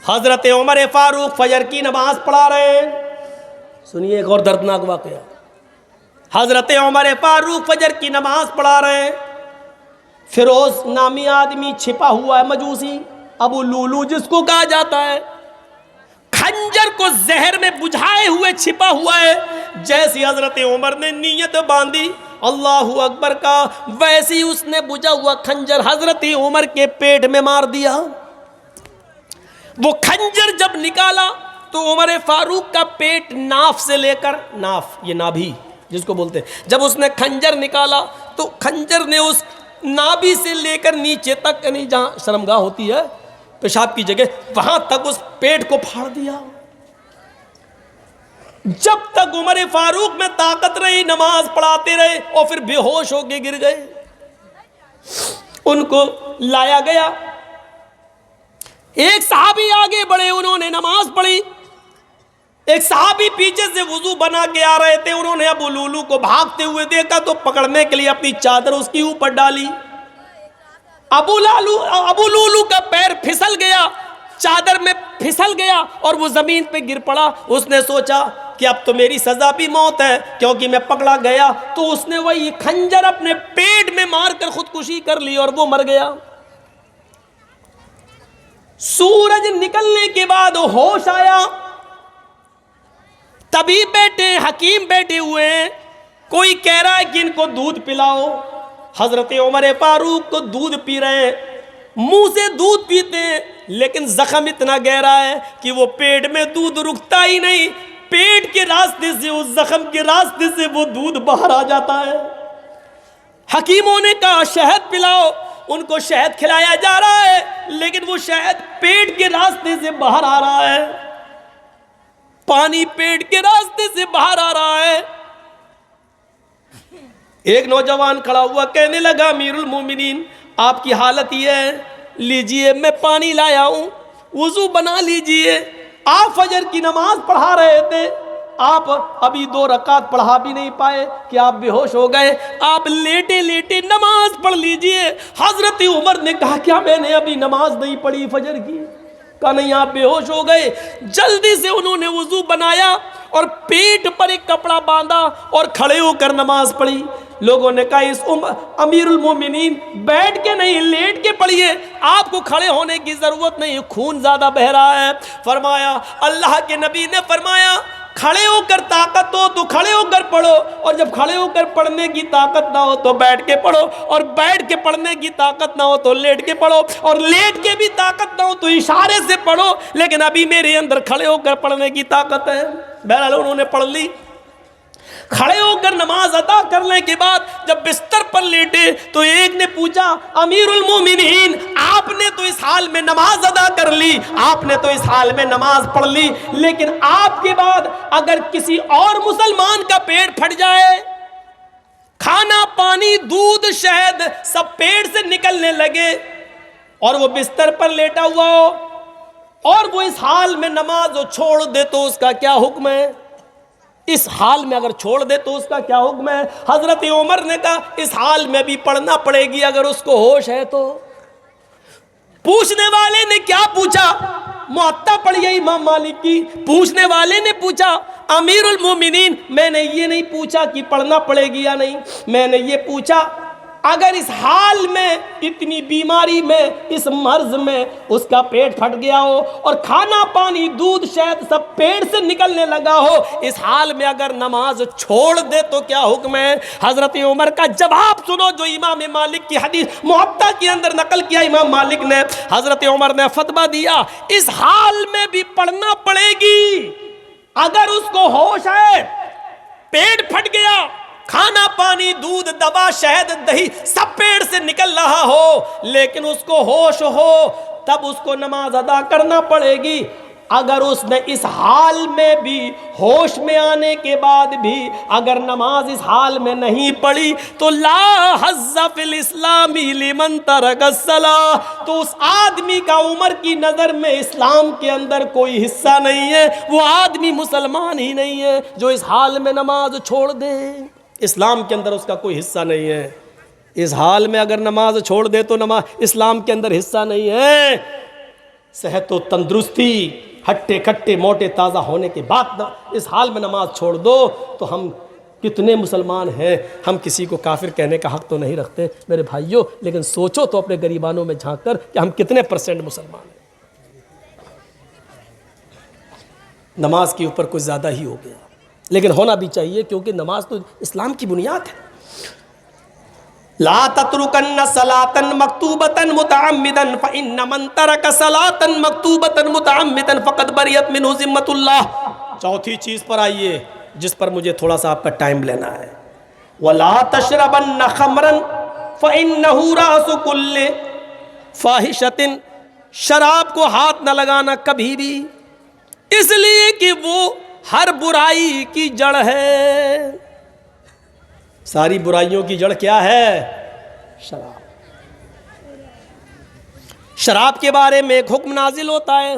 حضرت عمر فاروق فجر کی نماز پڑھا رہے ہیں. سنیے ایک اور دردناک واقعہ. حضرت عمر فاروق فجر کی نماز پڑھا رہے ہیں. فیروز نامی آدمی چھپا ہوا ہے، مجوسی ابو لولو جس کو کہا جاتا ہے، خنجر کو زہر میں بجھائے ہوئے چھپا ہوا ہے. جیسی حضرت عمر نے نیت باندھی اللہ اکبر کا، ویسی اس نے بجھا ہوا خنجر حضرت عمر کے پیٹ میں مار دیا. وہ خنجر جب نکالا تو عمر فاروق کا پیٹ ناف سے لے کر، ناف یہ نابھی جس کو بولتے ہیں، جب اس نے خنجر نکالا تو خنجر نے اس نابھی سے لے کر نیچے تک، یعنی جہاں شرمگاہ ہوتی ہے پیشاب کی جگہ، وہاں تک اس پیٹ کو پھاڑ دیا. جب تک عمر فاروق میں طاقت رہی نماز پڑھاتے رہے اور پھر بے ہوش ہو کے گر گئے. ان کو لایا گیا. ایک صحابی آگے بڑھے، انہوں نے نماز پڑھی. ایک صحابی پیچھے سے وضو بنا کے آ رہے تھے، انہوں نے ابو لولو کو بھاگتے ہوئے دیکھا تو پکڑنے کے لیے اپنی چادر اس کے اوپر ڈالی. ابو لولو کا پیر پھسل گیا، چادر میں پھسل گیا اور وہ زمین پہ گر پڑا. اس نے سوچا کہ اب تو میری سزا بھی موت ہے کیونکہ میں پکڑا گیا. تو اس نے وہی خنجر اپنے پیٹ میں مار کر خودکشی کر لی اور وہ مر گیا. سورج نکلنے کے بعد ہوش آیا. طبیب بیٹھے، حکیم بیٹھے ہوئے ہیں. کوئی کہہ رہا ہے کہ ان کو دودھ پلاؤ. حضرت عمر فاروق کو دودھ پی رہے ہیں، منہ سے دودھ پیتے ہیں لیکن زخم اتنا گہرا ہے کہ وہ پیٹ میں دودھ رکتا ہی نہیں. پیٹ کے راستے سے، اس زخم کے راستے سے وہ دودھ باہر آ جاتا ہے. حکیموں نے کہا شہد پلاؤ. ان کو شہد کھلایا جا رہا ہے لیکن وہ شہد پیٹ کے راستے سے باہر آ رہا ہے. پانی پیٹ کے راستے سے باہر آ رہا ہے. ایک نوجوان کھڑا ہوا کہنے لگا امیر المومنین آپ کی حالت یہ ہے، لیجئے میں پانی لایا ہوں، وضو بنا لیجئے. آپ فجر کی نماز پڑھا رہے تھے، آپ ابھی 2 رکعت پڑھا بھی نہیں پائے کہ آپ بے ہوش ہو گئے. آپ لیٹے لیٹے نماز پڑھ لیجئے. حضرت عمر نے کہا کیا میں نے ابھی نماز نہیں پڑھی فجر کی؟ کہا نہیں، آپ بے ہوش ہو گئے. جلدی سے انہوں نے وضو بنایا اور پیٹ پر ایک کپڑا باندھا اور کھڑے ہو کر نماز پڑھی. لوگوں نے کہا اس امیر المومنین بیٹھ کے نہیں لیٹ کے پڑھیے، آپ کو کھڑے ہونے کی ضرورت نہیں، خون زیادہ بہ رہا ہے. فرمایا اللہ کے نبی نے فرمایا کھڑے ہو کر طاقت ہو تو کھڑے ہو کر پڑھو، اور جب کھڑے ہو کر پڑھنے کی طاقت نہ ہو تو بیٹھ کے پڑھو، اور بیٹھ کے پڑھنے کی طاقت نہ ہو تو لیٹ کے پڑھو، اور لیٹ کے بھی طاقت نہ ہو تو اشارے سے پڑھو. لیکن ابھی میرے اندر کھڑے ہو کر پڑھنے کی طاقت ہے. بہرحال انہوں نے پڑھ لی. کھڑے ہو کر نماز ادا کرنے کے بعد جب بستر پر لیٹے تو ایک نے پوچھا امیر المومنین آپ نے تو اس حال میں نماز ادا کر لی، آپ نے تو اس حال میں نماز پڑھ لی، لیکن آپ کے بعد اگر کسی اور مسلمان کا پیٹ پھٹ جائے، کھانا پانی دودھ شہد سب پیٹ سے نکلنے لگے اور وہ بستر پر لیٹا ہوا ہو اور وہ اس حال میں نماز چھوڑ دے تو اس کا کیا حکم ہے؟ اس حال میں اگر چھوڑ دے تو اس کا کیا حکم ہے؟ حضرت عمر نے کہا اس حال میں بھی پڑھنا پڑے گی اگر اس کو ہوش ہے تو. پوچھنے والے نے کیا پوچھا؟ موطا پڑھی ہے امام مالک کی. پوچھنے والے نے پوچھا امیر المومنین میں نے یہ نہیں پوچھا کہ پڑھنا پڑے گی یا نہیں، میں نے یہ پوچھا اگر اس حال میں اتنی بیماری میں اس مرض میں اس کا پیٹ پھٹ گیا ہو اور کھانا پانی دودھ شہد سب پیٹ سے نکلنے لگا ہو، اس حال میں اگر نماز چھوڑ دے تو کیا حکم ہے؟ حضرت عمر کا جواب سنو جو امام مالک کی حدیث موطا کے اندر نقل کیا امام مالک نے. حضرت عمر نے فتویٰ دیا اس حال میں بھی پڑھنا پڑے گی اگر اس کو ہوش ہے، پیٹ پھٹ گیا، کھانا پانی دودھ دوا شہد دہی سب پیڑ سے نکل رہا ہو لیکن اس کو ہوش ہو، تب اس کو نماز ادا کرنا پڑے گی. اگر اس نے اس حال میں بھی ہوش میں آنے کے بعد بھی اگر نماز اس حال میں نہیں پڑھی تو لا حظ فی الاسلام لمن ترک الصلاۃ، تو اس آدمی کا عمر کی نظر میں اسلام کے اندر کوئی حصہ نہیں ہے، وہ آدمی مسلمان ہی نہیں ہے جو اس حال میں نماز چھوڑ دے. اسلام کے اندر اس کا کوئی حصہ نہیں ہے. اس حال میں اگر نماز چھوڑ دے تو نماز اسلام کے اندر حصہ نہیں ہے. صحت و تندرستی، ہٹے کھٹے موٹے تازہ ہونے کے بعد اس حال میں نماز چھوڑ دو تو ہم کتنے مسلمان ہیں؟ ہم کسی کو کافر کہنے کا حق تو نہیں رکھتے میرے بھائیوں، لیکن سوچو تو اپنے گریبانوں میں جھانک کر کہ ہم کتنے پرسنٹ مسلمان ہیں۔ نماز کے اوپر کچھ زیادہ ہی ہو گیا، لیکن ہونا بھی چاہیے کیونکہ نماز تو اسلام کی بنیاد ہے۔ لا تترکن صلاۃ مکتوبۃ متعمدا فإن من ترک صلاۃ مکتوبۃ متعمدا فقد بریت منہ ذمۃ اللہ۔ چوتھی چیز پر آئیے جس پر مجھے تھوڑا سا آپ کا ٹائم لینا ہے، ولا تشربن خمرا فإنہ رأس کل فاحشۃ۔ شراب کو ہاتھ نہ لگانا کبھی بھی، اس لیے کہ وہ ہر برائی کی جڑ ہے۔ ساری برائیوں کی جڑ کیا ہے؟ شراب۔ شراب کے بارے میں ایک حکم نازل ہوتا ہے،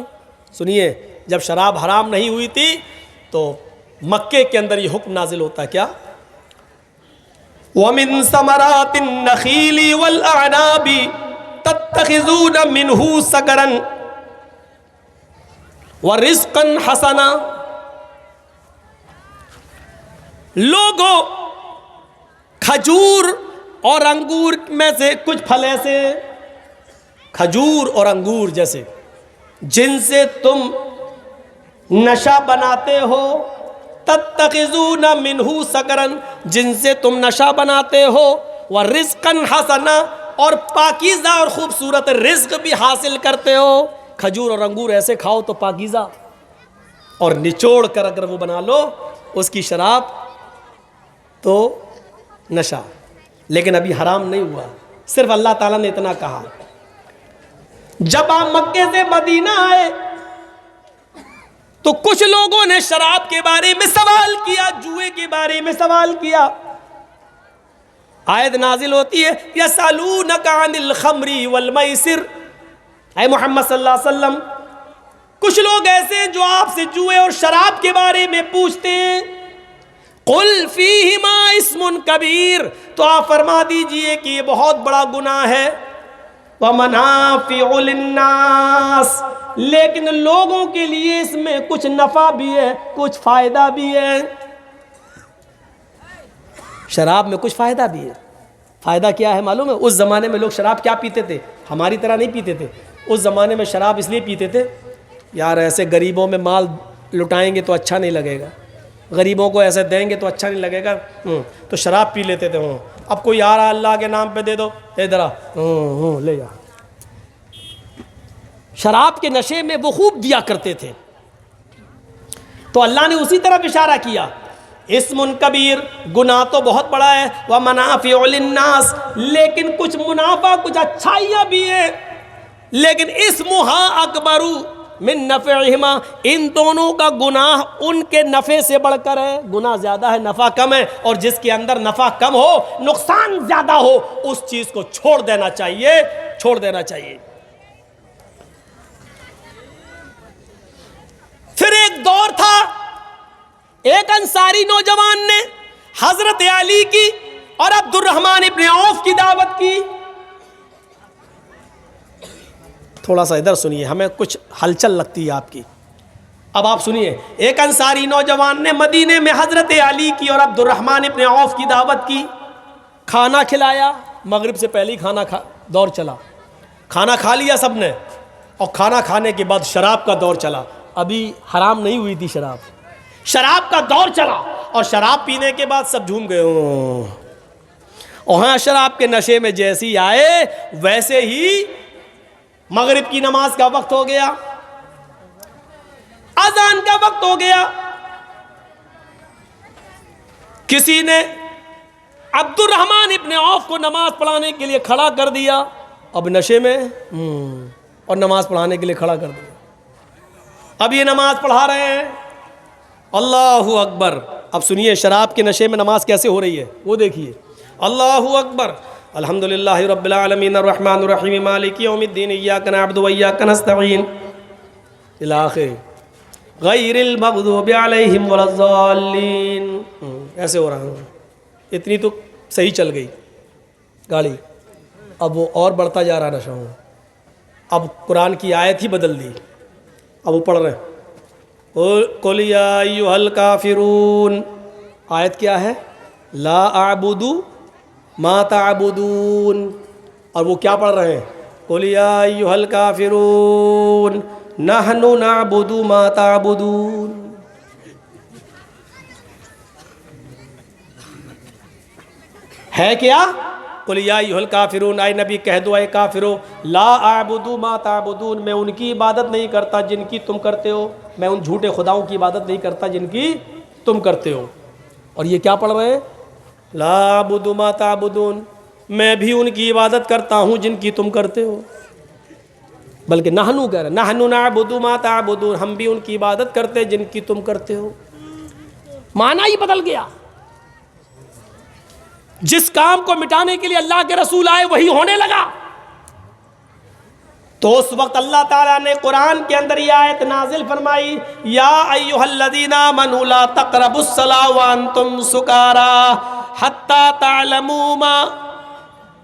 سنیے، جب شراب حرام نہیں ہوئی تھی تو مکے کے اندر یہ حکم نازل ہوتا ہے، کیا؟ وَمِن ثَمَرَاتِ النَّخِيلِ وَالْأَعْنَابِ تَتَّخِذُونَ مِنْهُ سَكَرًا وَرِزْقًا حَسَنًا۔ لوگوں، کھجور اور انگور میں سے کچھ پھل ایسے، کھجور اور انگور جیسے، جن سے تم نشہ بناتے ہو، تتخذون منہ سکرن، جن سے تم نشہ بناتے ہو، ورزقا حسنا، اور پاکیزہ اور خوبصورت رزق بھی حاصل کرتے ہو۔ کھجور اور انگور ایسے کھاؤ تو پاکیزہ، اور نچوڑ کر اگر وہ بنا لو اس کی شراب تو نشہ، لیکن ابھی حرام نہیں ہوا، صرف اللہ تعالیٰ نے اتنا کہا۔ جب آپ مکے سے مدینہ آئے تو کچھ لوگوں نے شراب کے بارے میں سوال کیا، جوئے کے بارے میں سوال کیا۔ آیت نازل ہوتی ہے یسألونک عن الخمر والمیسر، اے محمد صلی اللہ علیہ وسلم، کچھ لوگ ایسے ہیں جو آپ سے جوئے اور شراب کے بارے میں پوچھتے ہیں۔ قل فیہما اسم کبیر، تو آپ فرما دیجئے کہ یہ بہت بڑا گناہ ہے، ومنافع للناس، لیکن لوگوں کے لیے اس میں کچھ نفع بھی ہے، کچھ فائدہ بھی ہے۔ شراب میں کچھ فائدہ بھی ہے۔ فائدہ کیا ہے معلوم ہے؟ اس زمانے میں لوگ شراب کیا پیتے تھے؟ ہماری طرح نہیں پیتے تھے، اس زمانے میں شراب اس لیے پیتے تھے، یار ایسے غریبوں میں مال لٹائیں گے تو اچھا نہیں لگے گا، غریبوں کو ایسے دیں گے تو اچھا نہیں لگے گا، تو شراب پی لیتے تھے۔ اب کوئی آ رہا اللہ کے نام پہ دے دو، ادھر آ، لے جا۔ شراب کے نشے میں وہ خوب دیا کرتے تھے، تو اللہ نے اسی طرف اشارہ کیا، اسم کبیر، گناہ تو بہت بڑا ہے، ومنافع للناس، لیکن کچھ منافع، کچھ اچھائیاں بھی ہیں، لیکن اسمہا اکبر من نفعہما، ان دونوں کا گناہ ان کے نفع سے بڑھ کر ہے۔ گناہ زیادہ ہے، نفع کم ہے، اور جس کے اندر نفع کم ہو، نقصان زیادہ ہو، اس چیز کو چھوڑ دینا چاہیے، چھوڑ دینا چاہیے۔ پھر ایک دور تھا، ایک انصاری نوجوان نے حضرت علی کی اور عبد الرحمن ابن عوف کی دعوت کی۔ تھوڑا سا ادھر سنیے، ہمیں کچھ ہلچل لگتی ہے آپ کی، اب آپ سنیے۔ ایک انصاری نوجوان نے مدینے میں حضرت علی کی اور عبد الرحمن ابن عوف کی دعوت کی، کھانا کھلایا، مغرب سے پہلے ہی دور چلا، کھانا کھا لیا سب نے، اور کھانا کھانے کے بعد شراب کا دور چلا۔ ابھی حرام نہیں ہوئی تھی شراب، شراب کا دور چلا، اور شراب پینے کے بعد سب جھوم گئے، اور ہاں شراب کے نشے میں جیسے ہی آئے ویسے ہی مغرب کی نماز کا وقت ہو گیا، اذان کا وقت ہو گیا، کسی نے عبد الرحمن ابن عوف کو نماز پڑھانے کے لیے کھڑا کر دیا، اب نشے میں اور نماز پڑھانے کے لیے کھڑا کر دیا، اب یہ نماز پڑھا رہے ہیں، اللہ اکبر۔ اب سنیے شراب کے نشے میں نماز کیسے ہو رہی ہے، وہ دیکھیے، اللہ اکبر، الحمدللہ رب العالمین الرحمن الرحیم مالک یوم الدین ایاک نعبد و ایاک نستعین الی آخر غیر المغضوب علیہم ولا الضالین، ایسے ہو رہا ہے۔ اتنی تو صحیح چل گئی گاڑی، اب وہ اور بڑھتا جا رہا نشہ، اب قرآن کی آیت ہی بدل دی. اب وہ پڑھ رہے ہیں قل یا ایھا الکافرون. آیت کیا ہے؟ لا اعبد ما تعبدون. اور وہ کیا پڑھ رہے ہیں؟ قل یا ایھا الکافرون نحن نعبد ما تعبدون. ہے کیا؟ قل یا ایھا الکافرون، اے نبی کہہ دو اے کافرو، لا اعبد ما تعبدون، میں ان کی عبادت نہیں کرتا جن کی تم کرتے ہو. میں ان جھوٹے خداؤں کی عبادت نہیں کرتا جن کی تم کرتے ہو. اور یہ کیا پڑھ رہے ہیں؟ لا اعبد ما تعبدون، میں بھی ان کی عبادت کرتا ہوں جن کی تم کرتے ہو. بلکہ نحنو کہہ رہے ہیں، نحن نعبد ما تعبدون، ہم بھی ان کی عبادت کرتے جن کی تم کرتے ہو. معنی ہی بدل گیا. جس کام کو مٹانے کے لیے اللہ کے رسول آئے وہی ہونے لگا. تو اس وقت اللہ تعالیٰ نے قرآن کے اندر یہ آیت نازل فرمائی، یا ایھا الذین آمنوا لا تقربوا الصلاۃ وانتم سکارى حتی تعلموا ما،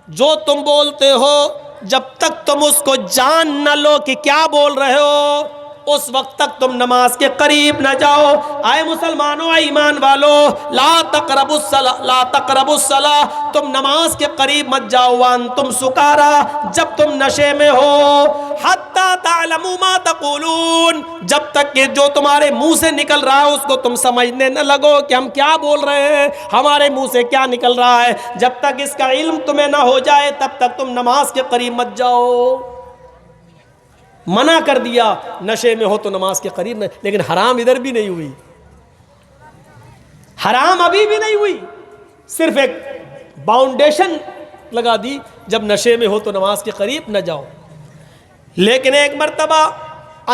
جو تم بولتے ہو جب تک تم اس کو جان نہ لو کہ کیا بول رہے ہو اس وقت تک تم نماز کے قریب نہ جاؤ. آئے مسلمانوں، اے ایمان والو، لا تقربوا الصلاۃ، لا تقربوا الصلاۃ، تم نماز کے قریب مت جاؤ، وانتم سکارى، جب تم نشے میں ہو، حتی تعلموا ما تقولون، جب تک کہ جو تمہارے منہ سے نکل رہا ہے اس کو تم سمجھنے نہ لگو کہ ہم کیا بول رہے ہیں، ہمارے منہ سے کیا نکل رہا ہے. جب تک اس کا علم تمہیں نہ ہو جائے تب تک تم نماز کے قریب مت جاؤ. منع کر دیا، نشے میں ہو تو نماز کے قریب نہیں. لیکن حرام ادھر بھی نہیں ہوئی، حرام ابھی بھی نہیں ہوئی، صرف ایک باؤنڈیشن لگا دی، جب نشے میں ہو تو نماز کے قریب نہ جاؤ. لیکن ایک مرتبہ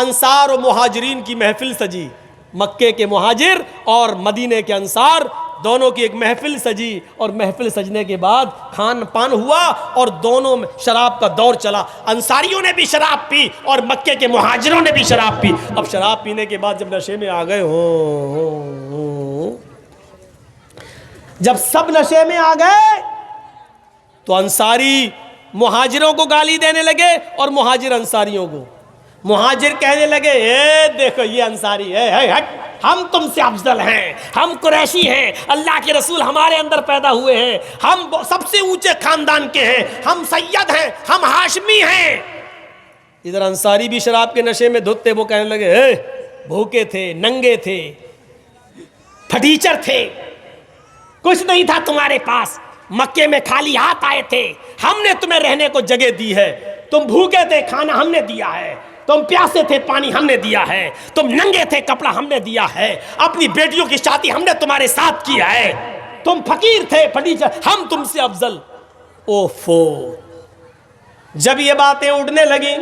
انصار و مہاجرین کی محفل سجی، مکے کے مہاجر اور مدینے کے انصار دونوں کی ایک محفل سجی، اور محفل سجنے کے بعد کھان پان ہوا اور دونوں میں شراب کا دور چلا. انصاریوں نے بھی شراب پی اور مکے کے مہاجروں نے بھی شراب پی. اب شراب پینے کے بعد جب نشے میں آ گئے جب سب نشے میں آ گئے تو انصاری مہاجروں کو گالی دینے لگے اور مہاجر انصاریوں کو. مہاجر کہنے لگے، اے دیکھو یہ انصاری ہے، ہم تم سے افضل ہیں، ہم قریشی ہیں، اللہ کے رسول ہمارے اندر پیدا ہوئے ہیں، ہم سب سے اونچے خاندان کے ہیں، ہم سید ہیں، ہم ہاشمی ہیں. ادھر انصاری بھی شراب کے نشے میں دھتے، وہ کہنے لگے، اے بھوکے تھے، ننگے تھے، پھٹیچر تھے، کچھ نہیں تھا تمہارے پاس، مکے میں خالی ہاتھ آئے تھے، ہم نے تمہیں رہنے کو جگہ دی ہے. تم بھوکے تھے، کھانا ہم نے دیا ہے، تم پیاسے تھے، پانی ہم نے دیا ہے، تم ننگے تھے، کپڑا ہم نے دیا ہے، اپنی بیٹیوں کی شادی ہم نے تمہارے ساتھ کیا ہے، تم فقیر تھے، پھٹیچر، ہم تم سے افضل. اوفو. جب یہ باتیں اڑنے لگیں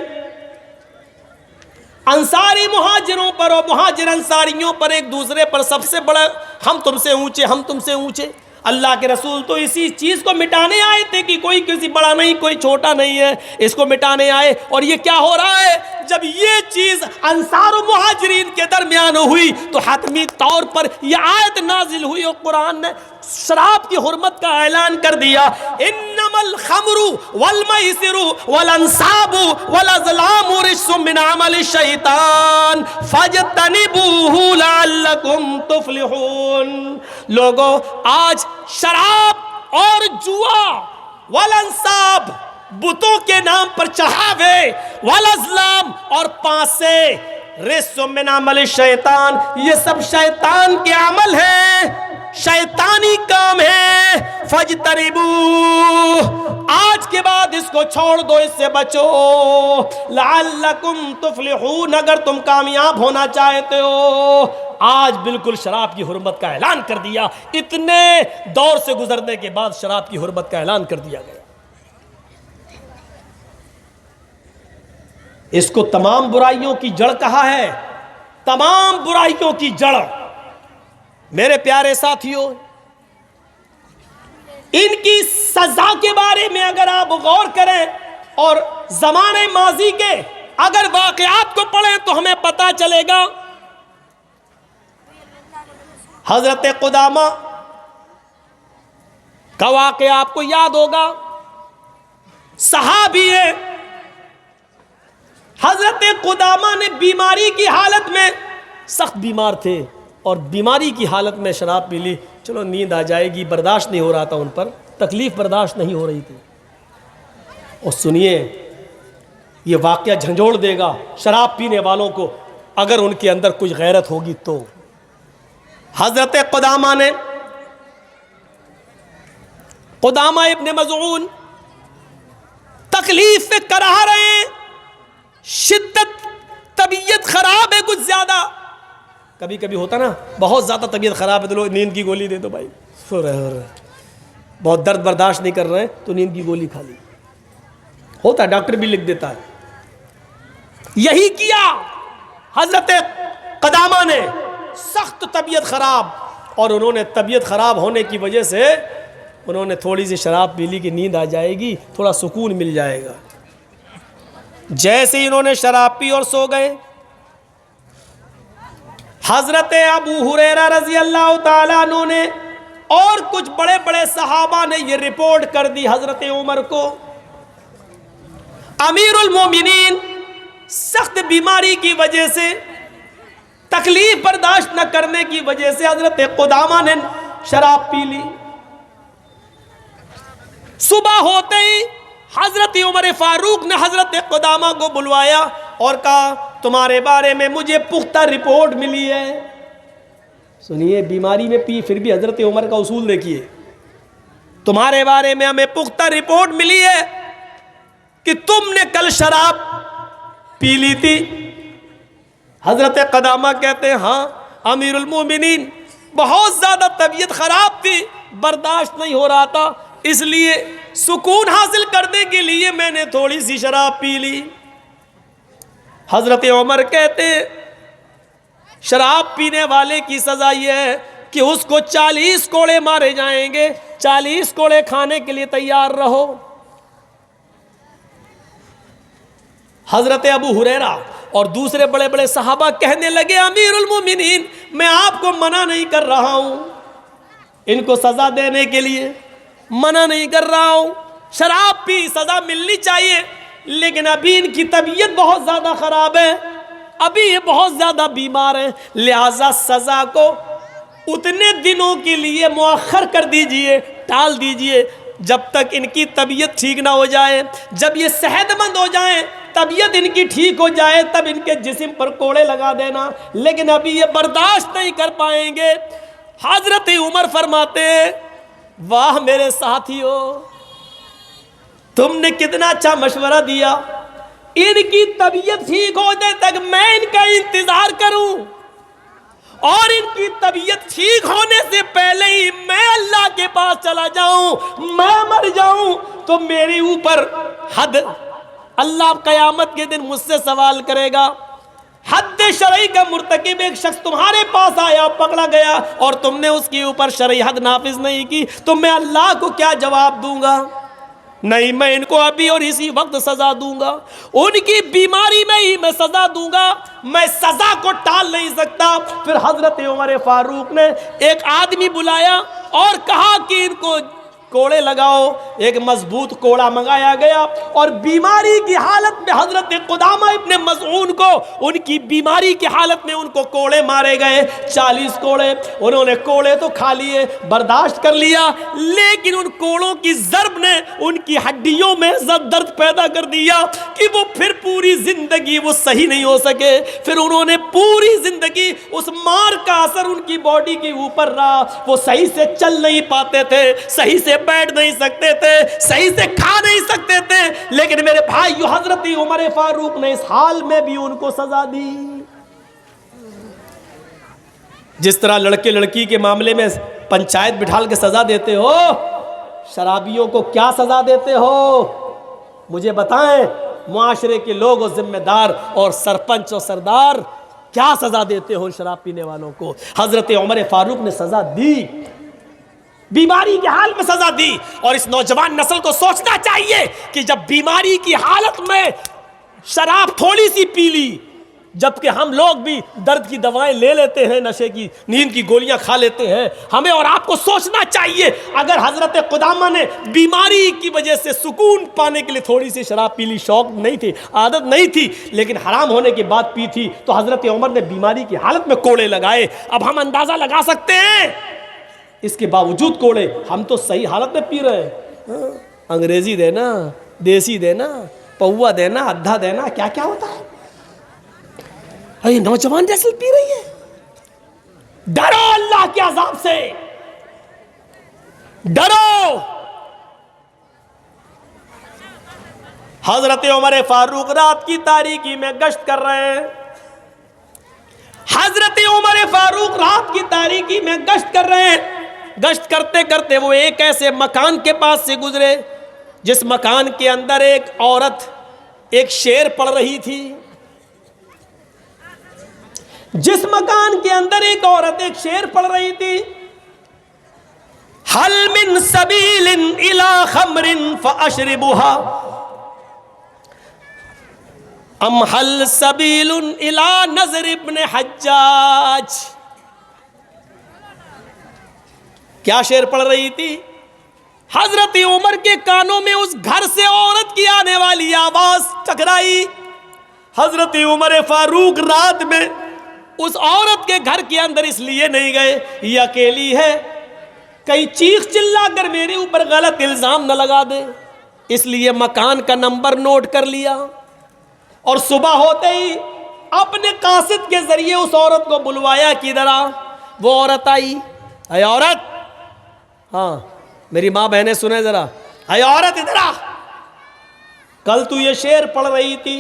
انصاری مہاجروں پر اور مہاجر انصاریوں پر، ایک دوسرے پر، سب سے بڑا ہم تم سے اونچے، ہم تم سے اونچے. اللہ کے رسول تو اسی چیز کو مٹانے آئے تھے کہ کوئی کسی بڑا نہیں، کوئی چھوٹا نہیں ہے، اس کو مٹانے آئے. اور یہ کیا ہو رہا ہے؟ جب یہ چیز انصار و مہاجرین کے درمیان ہوئی تو حتمی طور پر یہ آیت نازل ہوئی اور قرآن نے شراب کی حرمت کا اعلان کر دیا. انما الخمر والمیسر والانصاب والازلام رجس من عمل الشیطان فاجتنبوه لعلکم تفلحون. لوگو، آج شراب اور جوا، والانصاب بتوں کے نام پر چڑھاوے، والازلام اور پانسے، رجس من عمل الشیطان، یہ سب شیطان کے عمل ہیں، شیطانی کام ہے. فاجتنبوہ، آج کے بعد اس کو چھوڑ دو، اس سے بچو. لعلکم تفلحون، اگر تم کامیاب ہونا چاہتے ہو. آج بالکل شراب کی حرمت کا اعلان کر دیا. اتنے دور سے گزرنے کے بعد شراب کی حرمت کا اعلان کر دیا گیا. اس کو تمام برائیوں کی جڑ کہا ہے، تمام برائیوں کی جڑ. میرے پیارے ساتھیوں، ان کی سزا کے بارے میں اگر آپ غور کریں اور زمانے ماضی کے اگر واقعات کو پڑھیں تو ہمیں پتہ چلے گا. حضرت قدامہ کا واقعہ آپ کو یاد ہوگا. صحابی ہے، حضرت قدامہ نے بیماری کی حالت میں، سخت بیمار تھے اور بیماری کی حالت میں شراب پی لی، چلو نیند آ جائے گی، برداشت نہیں ہو رہا تھا ان پر، تکلیف برداشت نہیں ہو رہی تھی۔ اور سنیے، یہ واقعہ جھنجھوڑ دے گا شراب پینے والوں کو اگر ان کے اندر کچھ غیرت ہوگی تو۔ حضرت قدامہ نے، قدامہ ابن مظعون تکلیف سے کرا رہے ہیں، شدت، طبیعت خراب ہے کچھ زیادہ، کبھی کبھی ہوتا نا بہت زیادہ طبیعت خراب ہے تو لوگ نیند کی گولی دے دو بھائی، سو رہے بہت درد برداشت نہیں کر رہے ہیں تو نیند کی گولی کھا لی، ہوتا ہے، ڈاکٹر بھی لکھ دیتا ہے۔ یہی کیا حضرت قدامہ نے، سخت طبیعت خراب، اور انہوں نے طبیعت خراب ہونے کی وجہ سے انہوں نے تھوڑی سی شراب پی لی کہ نیند آ جائے گی، تھوڑا سکون مل جائے گا۔ جیسے ہی انہوں نے شراب پی اور سو گئے، حضرت ابو ہریرہ رضی اللہ تعالیٰ عنہ نے اور کچھ بڑے بڑے صحابہ نے یہ رپورٹ کر دی حضرت عمر کو۔ امیر المومنین سخت بیماری کی وجہ سے، تکلیف برداشت نہ کرنے کی وجہ سے حضرت قدامہ نے شراب پی لی۔ صبح ہوتے ہی حضرت عمر فاروق نے حضرت قدامہ کو بلوایا اور کہا تمہارے بارے میں مجھے پختہ رپورٹ ملی ہے۔ سنیے، بیماری میں پی پھر بھی حضرت عمر کا اصول دیکھیے، تمہارے بارے میں ہمیں پختہ رپورٹ ملی ہے کہ تم نے کل شراب پی لی تھی۔ حضرت قدامہ کہتے ہیں ہاں امیر المومنین، بہت زیادہ طبیعت خراب تھی، برداشت نہیں ہو رہا تھا، اس لیے سکون حاصل کرنے کے لیے میں نے تھوڑی سی شراب پی لی۔ حضرت عمر کہتے ہیں شراب پینے والے کی سزا یہ ہے کہ اس کو 40 کوڑے مارے جائیں گے، 40 کوڑے کھانے کے لیے تیار رہو۔ حضرت ابو ہریرہ اور دوسرے بڑے بڑے صحابہ کہنے لگے امیر المومنین، میں آپ کو منع نہیں کر رہا ہوں، ان کو سزا دینے کے لیے منع نہیں کر رہا ہوں، شراب پی سزا ملنی چاہیے، لیکن ابھی ان کی طبیعت بہت زیادہ خراب ہے، ابھی یہ بہت زیادہ بیمار ہیں، لہذا سزا کو اتنے دنوں کے لیے مؤخر کر دیجئے، ٹال دیجئے جب تک ان کی طبیعت ٹھیک نہ ہو جائے۔ جب یہ صحت مند ہو جائیں، طبیعت ان کی ٹھیک ہو جائے، تب ان کے جسم پر کوڑے لگا دینا، لیکن ابھی یہ برداشت نہیں کر پائیں گے۔ حضرت عمر فرماتے واہ میرے ساتھیو، تم نے کتنا اچھا مشورہ دیا، ان کی طبیعت ٹھیک ہونے تک میں ان کا انتظار کروں، اور ان کی طبیعت ٹھیک ہونے سے پہلے ہی میں اللہ کے پاس چلا جاؤں، میں مر جاؤں تو میری اوپر حد، اللہ قیامت کے دن مجھ سے سوال کرے گا، حد شرعی کا مرتکب ایک شخص تمہارے پاس آیا، پکڑا گیا اور تم نے اس کے اوپر شرعی حد نافذ نہیں کی، تو میں اللہ کو کیا جواب دوں گا؟ نہیں، میں ان کو ابھی اور اسی وقت سزا دوں گا، ان کی بیماری میں ہی میں سزا دوں گا، میں سزا کو ٹال نہیں سکتا۔ پھر حضرت عمر فاروق نے ایک آدمی بلایا اور کہا کہ ان کو کوڑے لگاؤ، ایک مضبوط کوڑا منگایا گیا، اور بیماری کی حالت میں حضرت قدامہ ابن مظعون کو، ان کی بیماری کی حالت میں ان کو کوڑے مارے گئے، 40 کوڑے۔ انہوں نے کوڑے تو کھا لیے، برداشت کر لیا، لیکن ان کوڑوں کی ضرب نے ان کی ہڈیوں میں درد پیدا کر دیا کہ وہ پھر پوری زندگی وہ صحیح نہیں ہو سکے۔ پھر انہوں نے پوری زندگی اس مار کا اثر ان کی باڈی کے اوپر رہا، وہ صحیح سے چل نہیں پاتے تھے، صحیح سے بیٹھ نہیں سکتے تھے، صحیح سے کھا نہیں سکتے تھے، لیکن میرے بھائیو حضرت عمر فاروق نے اس حال میں بھی ان کو سزا دی۔ جس طرح لڑکے لڑکی کے معاملے میں پنچایت بٹھال کے سزا دیتے ہو، شرابیوں کو کیا سزا دیتے ہو مجھے بتائیں؟ معاشرے کے لوگ اور ذمہ دار اور سرپنچ اور سردار کیا سزا دیتے ہو شراب پینے والوں کو؟ حضرت عمر فاروق نے سزا دی، بیماری کے حال میں سزا دی، اور اس نوجوان نسل کو سوچنا چاہیے کہ جب بیماری کی حالت میں شراب تھوڑی سی پی لی جبکہ ہم لوگ بھی درد کی دوائیں لے لیتے ہیں، نشے کی نیند کی گولیاں کھا لیتے ہیں. ہمیں اور آپ کو سوچنا چاہیے، اگر حضرت قدامہ نے بیماری کی وجہ سے سکون پانے کے لیے تھوڑی سی شراب پی لی، شوق نہیں تھی، عادت نہیں تھی، لیکن حرام ہونے کے بعد پی تھی، تو حضرت عمر نے بیماری کی حالت میں کوڑے لگائے. اب ہم اندازہ لگا سکتے ہیں اس کے باوجود کوڑے، ہم تو صحیح حالت میں پی رہے ہیں. انگریزی دینا، دیسی دینا، پوا دینا، ادھا دینا، کیا کیا ہوتا ہے. یہ نوجوان جیسے پی رہی ہے. ڈرو اللہ کے عذاب سے، ڈرو. حضرت عمر فاروق رات کی تاریکی میں گشت کر رہے ہیں. حضرت عمر فاروق رات کی تاریکی میں گشت کر رہے ہیں. گشت کرتے کرتے وہ ایک ایسے مکان کے پاس سے گزرے جس مکان کے اندر ایک عورت ایک شعر پڑھ رہی تھی. جس مکان کے اندر ایک عورت ایک شعر پڑھ رہی تھی. حل من سبیل الی خمر فاشربها ام حل سبیل الی نظر ابن حجاج. کیا شعر پڑھ رہی تھی؟ حضرت عمر کے کانوں میں اس گھر سے عورت کی آنے والی آواز ٹکرائی. حضرت عمر فاروق رات میں اس عورت کے گھر کے اندر اس لیے نہیں گئے یہ اکیلی ہے، کہیں چیخ چلا کر میرے اوپر غلط الزام نہ لگا دے، اس لیے مکان کا نمبر نوٹ کر لیا. اور صبح ہوتے ہی اپنے قاصد کے ذریعے اس عورت کو بلوایا کہ ادھر آ. وہ عورت آئی. اے عورت، ہاں میری ماں بہنیں سنیں ذرا، اے عورت ادھر آ. کل تو یہ شعر پڑھ رہی تھی،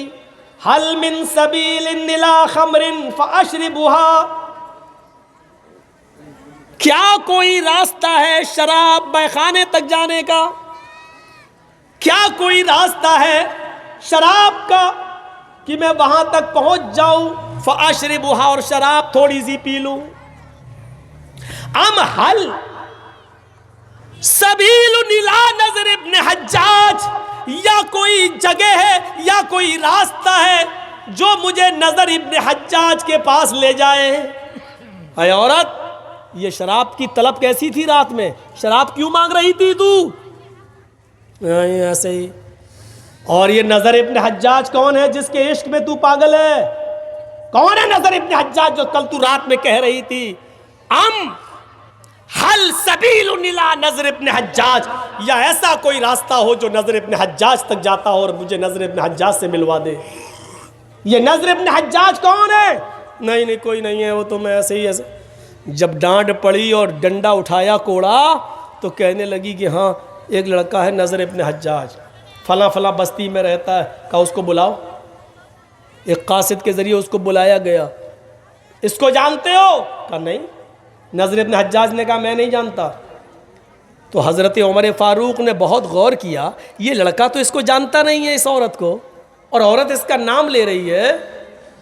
حل من سبیل الی خمر فاشربها. کیا کوئی راستہ ہے شراب میخانے تک جانے کا؟ کیا کوئی راستہ ہے شراب کا کہ میں وہاں تک پہنچ جاؤں؟ فاشربها، اور شراب تھوڑی سی پی لوں. ام حل سبیل الی نظر ابن حجاج، یا کوئی جگہ ہے یا کوئی راستہ ہے جو مجھے نظر ابن حجاج کے پاس لے جائے. اے عورت، یہ شراب کی طلب کیسی تھی رات میں؟ شراب کیوں مانگ رہی تھی تو؟ ایسے ہی. اور یہ نظر ابن حجاج کون ہے جس کے عشق میں تو پاگل ہے؟ کون ہے نظر ابن حجاج جو کل تو رات میں کہہ رہی تھی ام حل سبیل الی نظر ابن حجاج، یا ایسا کوئی راستہ ہو جو نظر ابن حجاج تک جاتا ہو اور مجھے نظر ابن حجاج سے ملوا دے. یہ نظر ابن حجاج کون ہے؟ نہیں نہیں کوئی نہیں ہے، وہ تو میں ایسے ہی ایسے. جب ڈانٹ پڑی اور ڈنڈا اٹھایا کوڑا تو کہنے لگی کہ ہاں ایک لڑکا ہے نظر ابن حجاج، فلاں فلاں بستی میں رہتا ہے. کہا اس کو بلاؤ. ایک قاصد کے ذریعے اس کو بلایا گیا. اس کو جانتے ہو؟ کہا نہیں. نظر ابن حجاج نے کہا میں نہیں جانتا. تو حضرت عمر فاروق نے بہت غور کیا، یہ لڑکا تو اس کو جانتا نہیں ہے، اس عورت کو، اور عورت اس کا نام لے رہی ہے.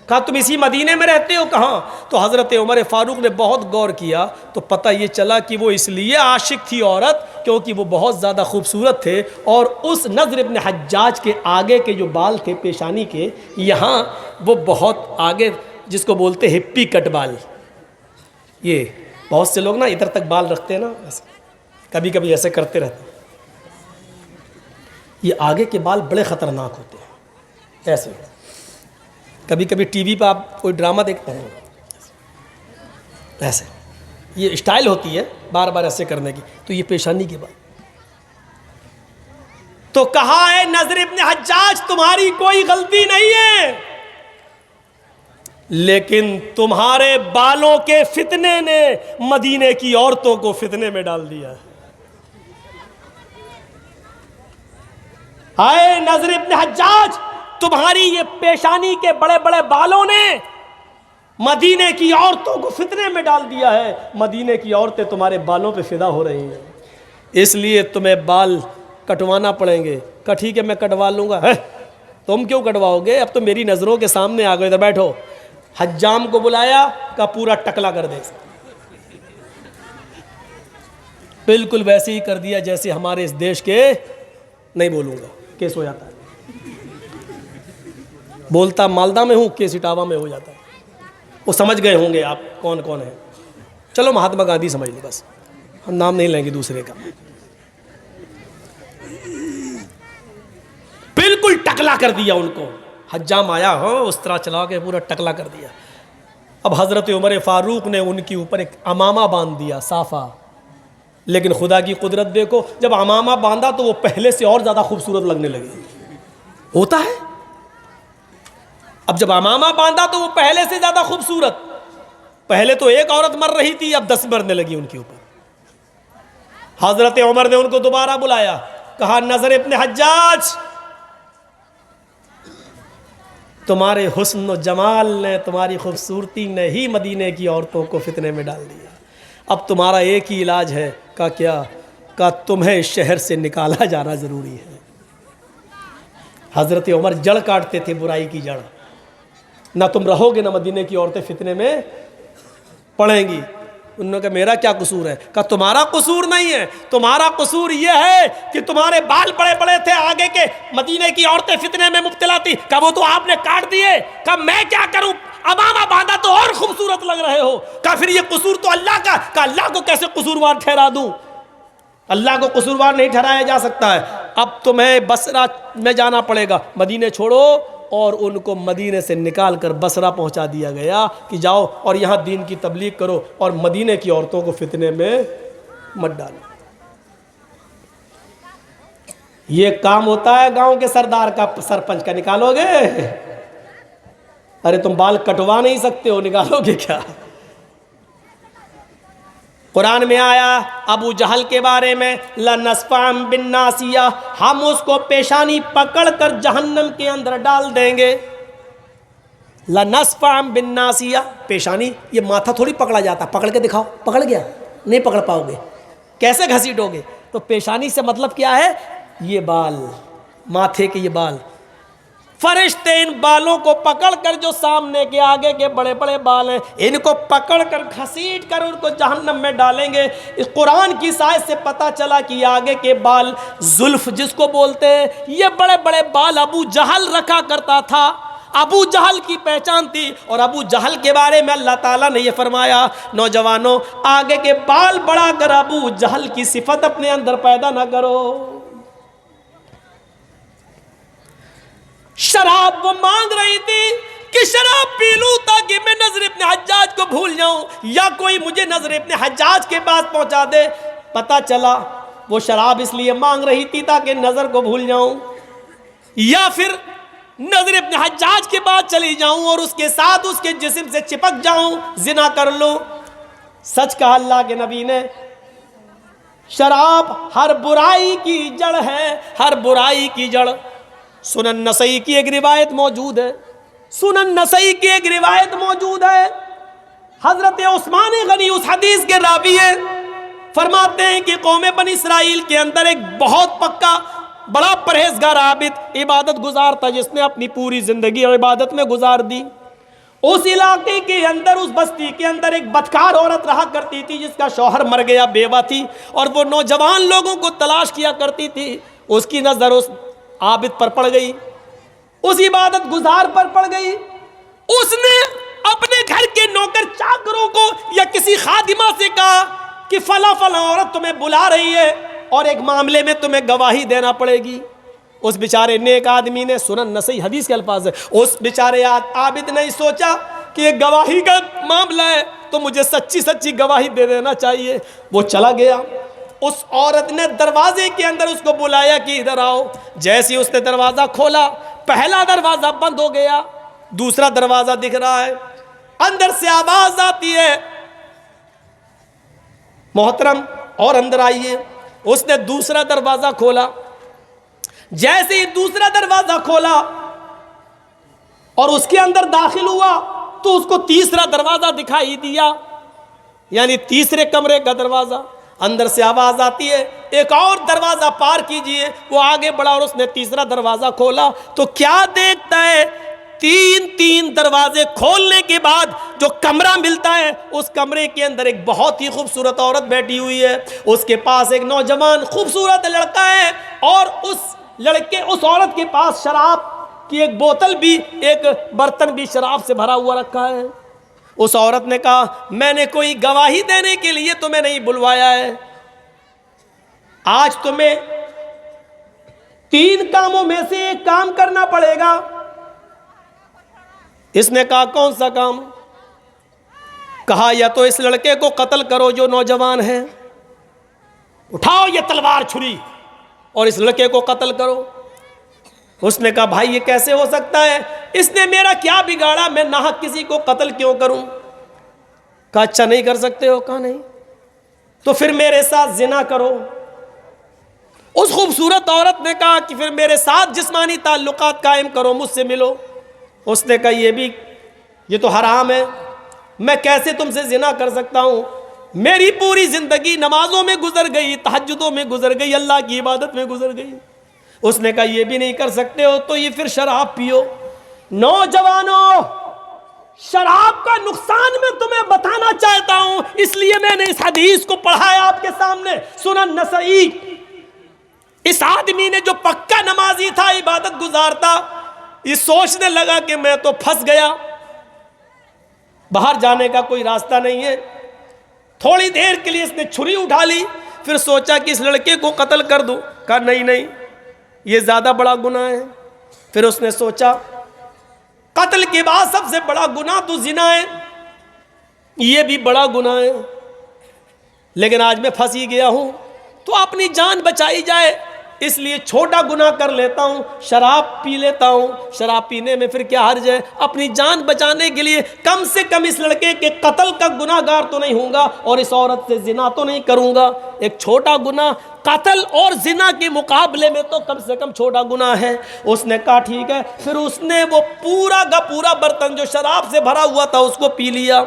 کہا تم اسی مدینے میں رہتے ہو؟ کہاں. تو حضرت عمر فاروق نے بہت غور کیا تو پتہ یہ چلا کہ وہ اس لیے عاشق تھی عورت کیونکہ وہ بہت زیادہ خوبصورت تھے، اور اس نظر ابن حجاج کے آگے کے جو بال تھے پیشانی کے یہاں، وہ بہت آگے، جس کو بولتے ہپی کٹ بال. یہ بہت سے لوگ نا ادھر تک بال رکھتے ہیں نا، ایسے کبھی کبھی ایسے کرتے رہتے ہیں. یہ آگے کے بال بڑے خطرناک ہوتے ہیں. ایسے کبھی کبھی ٹی وی پہ آپ کوئی ڈرامہ دیکھتے ہیں، ایسے یہ اسٹائل ہوتی ہے بار بار ایسے کرنے کی. تو یہ پیشانی کے بال. تو کہا ہے نظر ابن حجاج تمہاری کوئی غلطی نہیں ہے، لیکن تمہارے بالوں کے فتنے نے مدینے کی عورتوں کو فتنے میں ڈال دیا. آئے نظر ابن حجاج، تمہاری یہ پیشانی کے بڑے بڑے بالوں نے مدینے کی عورتوں کو فتنے میں ڈال دیا ہے. مدینے کی عورتیں تمہارے بالوں پہ فدا ہو رہی ہیں، اس لیے تمہیں بال کٹوانا پڑیں گے. کہا ٹھیک ہے میں کٹوا لوں گا. تم کیوں کٹواؤ گے؟ اب تو میری نظروں کے سامنے آ گئے. ادھر بیٹھو. حجام کو بلایا، کہا پورا ٹکلا کر دے. بالکل ویسے ہی کر دیا جیسے ہمارے اس دیش کے، نہیں بولوں گا کیس ہو جاتا ہے، بولتا مالدہ میں ہوں کیس اٹاوا میں ہو جاتا ہے. وہ سمجھ گئے ہوں گے آپ کون کون ہیں. چلو مہاتما گاندھی سمجھ لو بس, ہم نام نہیں لیں گے دوسرے کا. بالکل ٹکلا کر دیا ان کو. حجام آیا ہو اس طرح چلا کے پورا ٹکلا کر دیا. اب حضرت عمر فاروق نے ان کے اوپر ایک امامہ باندھ دیا, صافہ. لیکن خدا کی قدرت دیکھو, جب امامہ باندھا تو وہ پہلے سے اور زیادہ خوبصورت لگنے لگے. ہوتا ہے, اب جب امامہ باندھا تو وہ پہلے سے زیادہ خوبصورت. پہلے تو ایک عورت مر رہی تھی, اب 10 مرنے لگی ان کے اوپر. حضرت عمر نے ان کو دوبارہ بلایا, کہا نذر ابن حجاج, تمہارے حسن و جمال نے, تمہاری خوبصورتی نے ہی مدینے کی عورتوں کو فتنے میں ڈال دیا. اب تمہارا ایک ہی علاج ہے. کہا کیا؟ کہا تمہیں اس شہر سے نکالا جانا ضروری ہے. حضرت عمر جڑ کاٹتے تھے, برائی کی جڑ. نہ تم رہو گے نہ مدینے کی عورتیں فتنے میں پڑیں گی. انہوں نے کہا میرا کیا قصور ہے؟ کہا تمہارا قصور نہیں ہے, تمہارا قصور یہ ہے کہ تمہارے بال بڑے بڑے تھے, آگے کے مدینے کی عورتیں فتنے میں مبتلا تھی. کہا وہ تو آپ نے کاٹ دیے. کہا میں کیا کروں, امامہ باندھا تو اور خوبصورت لگ رہے ہو. کہا پھر یہ قصور تو اللہ کا. کہا اللہ کو کیسے قصوروار ٹھہرا دوں؟ اللہ کو قصوروار نہیں ٹھہرایا جا سکتا ہے. اب تمہیں بصرہ میں جانا پڑے گا, مدینے چھوڑو. اور ان کو مدینے سے نکال کر بصرہ پہنچا دیا گیا کہ جاؤ اور یہاں دین کی تبلیغ کرو اور مدینے کی عورتوں کو فتنے میں مت ڈالو. یہ کام ہوتا ہے گاؤں کے سردار کا, سرپنچ کا. نکالو گے؟ ارے تم بال کٹوا نہیں سکتے ہو, نکالو گے کیا؟ قرآن میں آیا ابو جہل کے بارے میں, لَنَسْفَعًا بِالنَّاسِيَةِ, ہم اس کو پیشانی پکڑ کر جہنم کے اندر ڈال دیں گے. لَنَسْفَعًا بِالنَّاسِيَةِ, پیشانی, یہ ماتھا تھوڑی پکڑا جاتا. پکڑ کے دکھاؤ, پکڑ گیا؟ نہیں پکڑ پاؤ گے. کیسے گھسیٹو گے؟ تو پیشانی سے مطلب کیا ہے؟ یہ بال, ماتھے کے یہ بال. فرشتے ان بالوں کو پکڑ کر, جو سامنے کے آگے کے بڑے بڑے بال ہیں, ان کو پکڑ کر گھسیٹ کر ان کو جہنم میں ڈالیں گے. اس قرآن کی سائز سے پتہ چلا کہ یہ آگے کے بال زلف جس کو بولتے ہیں, یہ بڑے بڑے بال ابو جہل رکھا کرتا تھا. ابو جہل کی پہچان تھی. اور ابو جہل کے بارے میں اللہ تعالیٰ نے یہ فرمایا, نوجوانوں آگے کے بال بڑھا کر ابو جہل کی صفت اپنے اندر پیدا نہ کرو. شراب وہ مانگ رہی تھی کہ شراب پی لوں تاکہ میں نذر ابن حجاج کو بھول جاؤں, یا کوئی مجھے نذر ابن حجاج کے پاس پہنچا دے. پتہ چلا وہ شراب اس لیے مانگ رہی تھی تاکہ نظر کو بھول جاؤں, یا پھر نذر ابن حجاج کے بعد چلی جاؤں اور اس کے ساتھ اس کے جسم سے چپک جاؤں, زنا کر لوں. سچ کہا اللہ کے نبی نے, شراب ہر برائی کی جڑ ہے, ہر برائی کی جڑ. سنن نسائی کی ایک روایت موجود ہے, سنن نسائی کی ایک روایت موجود ہے. حضرت عثمان غنی اس حدیث کے راوی ہیں, فرماتے ہیں کہ قوم بنی اسرائیل کے اندر ایک بہت پکا بڑا پرہیزگار عابد عبادت گزار تھا, جس نے اپنی پوری زندگی عبادت میں گزار دی. اس علاقے کے اندر, اس بستی کے اندر ایک بدکار عورت رہا کرتی تھی جس کا شوہر مر گیا, بیوہ تھی, اور وہ نوجوان لوگوں کو تلاش کیا کرتی تھی. اس کی نظر اس عابد پر پڑ گئی, اس عبادت گزار پر پڑ گئی. اس نے اپنے گھر کے نوکر چاکروں کو یا کسی خادمہ سے کہا کہ فلاں فلاں عورت تمہیں بلا رہی ہے اور ایک معاملے میں تمہیں گواہی دینا پڑے گی. اس بیچارے نیک آدمی نے, سنن نسائی حدیث کے الفاظ ہے, اس بیچارے عابد نے سوچا کہ یہ گواہی کا معاملہ ہے تو مجھے سچی سچی گواہی دے دینا چاہیے. وہ چلا گیا. اس عورت نے دروازے کے اندر اس کو بلایا کہ ادھر آؤ. جیسے اس نے دروازہ کھولا, پہلا دروازہ بند ہو گیا, دوسرا دروازہ دکھ رہا ہے. اندر سے آواز آتی ہے, محترم اور اندر آئیے. اس نے دوسرا دروازہ کھولا. جیسے ہی دوسرا دروازہ کھولا اور اس کے اندر داخل ہوا تو اس کو تیسرا دروازہ دکھائی دیا, یعنی تیسرے کمرے کا دروازہ. اندر سے آواز آتی ہے, ایک اور دروازہ پار کیجئے. وہ آگے بڑھا اور اس نے تیسرا دروازہ کھولا تو کیا دیکھتا ہے, تین دروازے کھولنے کے بعد جو کمرہ ملتا ہے, اس کمرے کے اندر ایک بہت ہی خوبصورت عورت بیٹھی ہوئی ہے. اس کے پاس ایک نوجوان خوبصورت لڑکا ہے, اور اس عورت کے پاس شراب کہ ایک بوتل بھی، ایک برتن بھی شراب سے بھرا ہوا رکھا ہے۔ اس عورت نے کہا میں نے کوئی گواہی دینے کے لیے تمہیں نہیں بلوایا ہے، آج تمہیں 3 کاموں میں سے ایک کام کرنا پڑے گا۔ اس نے کہا کون سا کام؟ کہا یا تو اس لڑکے کو قتل کرو جو نوجوان ہے، اٹھاؤ یہ تلوار چھری اور اس لڑکے کو قتل کرو۔ اس نے کہا بھائی یہ کیسے ہو سکتا ہے، اس نے میرا کیا بگاڑا، میں ناحق کسی کو قتل کیوں کروں؟ کہا اچھا نہیں کر سکتے ہو؟ کہا نہیں، تو پھر میرے ساتھ زنا کرو۔ اس خوبصورت عورت نے کہا کہ پھر میرے ساتھ جسمانی تعلقات قائم کرو، مجھ سے ملو۔ اس نے کہا یہ تو حرام ہے، میں کیسے تم سے زنا کر سکتا ہوں؟ میری پوری زندگی نمازوں میں گزر گئی، تہجدوں میں گزر گئی، اللہ کی عبادت میں گزر گئی۔ اس نے کہا یہ بھی نہیں کر سکتے ہو تو یہ پھر شراب پیو۔ نوجوانوں، شراب کا نقصان میں تمہیں بتانا چاہتا ہوں، اس لیے میں نے اس حدیث کو پڑھا ہے آپ کے سامنے، سنن نسائی۔ اس آدمی نے جو پکا نمازی تھا، عبادت گزار تھا، یہ سوچنے لگا کہ میں تو پھنس گیا، باہر جانے کا کوئی راستہ نہیں ہے۔ تھوڑی دیر کے لیے اس نے چھری اٹھا لی، پھر سوچا کہ اس لڑکے کو قتل کر دوں۔ کہا نہیں، یہ زیادہ بڑا گناہ ہے۔ پھر اس نے سوچا قتل کے بعد سب سے بڑا گناہ تو زنا ہے، یہ بھی بڑا گناہ ہے، لیکن آج میں پھنس ہی گیا ہوں تو اپنی جان بچائی جائے، اس لیے چھوٹا گناہ کر لیتا ہوں، شراب پی لیتا ہوں۔ شراب پینے میں پھر کیا حرج ہے؟ اپنی جان بچانے کے لیے کم سے کم اس لڑکے کے قتل کا گناہ گار تو نہیں ہوں گا اور اس عورت سے زنا تو نہیں کروں گا۔ ایک چھوٹا گناہ قتل اور زنا کے مقابلے میں تو کم سے کم چھوٹا گناہ ہے۔ اس نے کہا ٹھیک ہے، پھر اس نے وہ پورا کا پورا برتن جو شراب سے بھرا ہوا تھا اس کو پی لیا۔